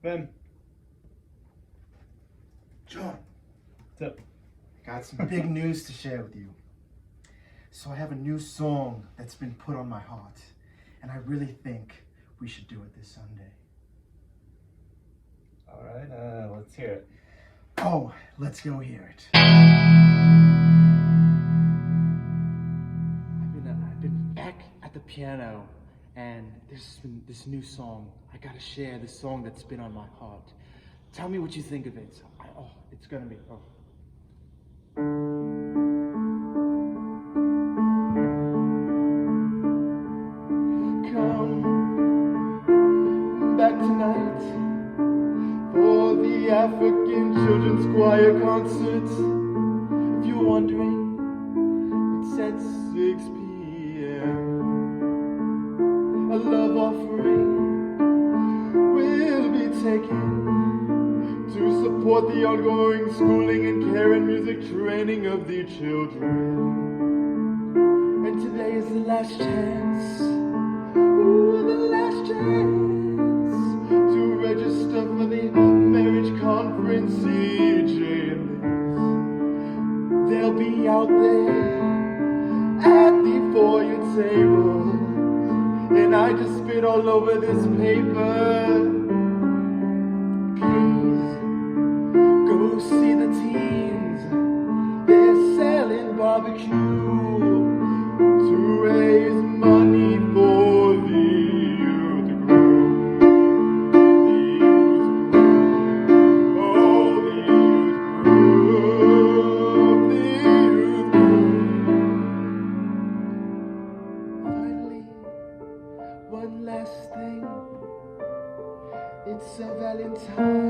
Ben. John, What's up? I got some big news to share with you. So I have a new song that's been put on my heart, and I really think we should do it this Sunday. All right, let's hear it. Oh, let's go hear it. I've been back at the piano, and there's been this new song. I gotta share this song that's been on my heart. Tell me what you think of it. It's gonna be. Come back tonight for the African Children's Choir concert. If you're wondering, it's at 6 p.m. A love offering will be taken to support the ongoing schooling and care and music training of the children. And today is the last chance, the last chance to register for the marriage conference EJLS. They'll be out there at the foyer table, and I just spit all over this paper. Please go see the teens. They're selling barbecue to raise money for the youth group. The youth group. Oh, the youth group. The youth group. Finally, one last thing. It's a Valentine